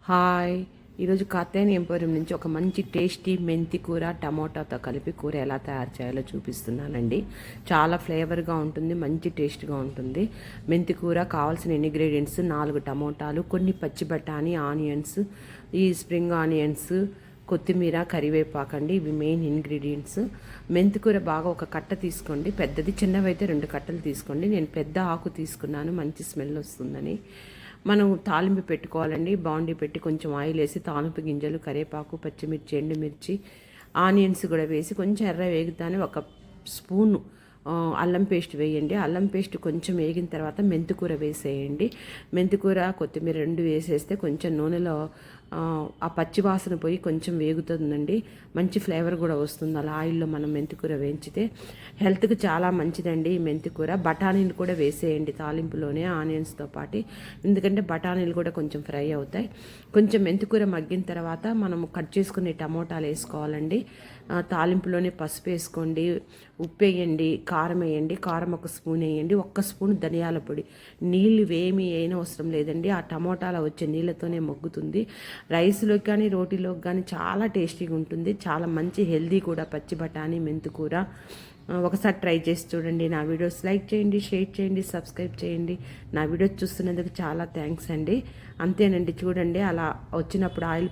Hi, ఈరోజు Katyayani emporium నుంచి ఒక మంచి టేస్టీ మెంతి కూర టమోటాతో కలిపి కూర ఎలా తయారు చేయాలో చూపిస్తున్నానండి. చాలా ఫ్లేవర్గా ఉంటుంది, మంచి టేస్ట్గా ఉంటుంది. మెంతి కూర కావాల్సిన ఇంగ్రీడియంట్స్ 4 టమోటాలు, కొన్ని పచ్చి బఠానీ, ఆనియన్స్, ఈ స్ప్రింగ్ ఆనియన్స్, కొత్తిమీర, కరివేపాకండి. ఇవి మెయిన్ ఇంగ్రీడియంట్స్. మెంతికూర బాగా ఒక కట్ట తీసుకోండి, పెద్దది. చిన్నవైతే 2 కట్టలు తీసుకోండి. నేను పెద్ద ఆకు తీసుకున్నాను, మంచి స్మెల్ వస్తుందని. మనం తాలింపు పెట్టుకోవాలండి. బాండీ పెట్టి కొంచెం ఆయిల్ వేసి తాలింపు గింజలు, కరివేపాకు, పచ్చిమిర్చి, ఎండుమిర్చి, ఆనియన్స్ కూడా వేసి కొంచెం ఎర్ర వేగుతానే ఒక స్పూను అల్లం పేస్ట్ వేయండి. అల్లం పేస్ట్ కొంచెం వేగిన తర్వాత మెంతికూర వేసేయండి. మెంతికూర, కొత్తిమీర 2 వేసేస్తే కొంచెం నూనెలో ఆ పచ్చి వాసన పోయి కొంచెం వేగుతుందండి. మంచి ఫ్లేవర్ కూడా వస్తుంది అలా ఆయిల్లో మనం మెంతికూర వేయించితే. హెల్త్కి చాలా మంచిదండి ఈ మెంతికూర. బఠానీలు కూడా వేసేయండి తాలింపులోనే ఆనియన్స్తో పాటు, ఎందుకంటే బఠానీలు కూడా కొంచెం ఫ్రై అవుతాయి. కొంచెం మెంతికూర మగ్గిన తర్వాత మనం కట్ చేసుకునే టమోటాలు వేసుకోవాలండి. తాలింపులోనే పసుపు వేసుకోండి, ఉప్పు వేయండి, కారం వేయండి. కారం 1 స్పూన్ వేయండి, 1 స్పూన్ ధనియాల పొడి. నీళ్ళు ఏమీ అయినా అవసరం లేదండి, ఆ టమోటాలో వచ్చే నీళ్ళతోనే మగ్గుతుంది. రైస్లోకి కానీ రోటీలోకి కానీ చాలా టేస్టీగా ఉంటుంది. చాలా మంచి హెల్దీ కూడా పచ్చి బఠానీ మెంతికూర. ఒకసారి ట్రై చేసి చూడండి. నా వీడియోస్ లైక్ చేయండి, షేర్ చేయండి, సబ్స్క్రైబ్ చేయండి. నా వీడియోస్ చూస్తున్నందుకు చాలా థ్యాంక్స్ అండి. అంతేనండి, చూడండి అలా వచ్చినప్పుడు ఆయిల్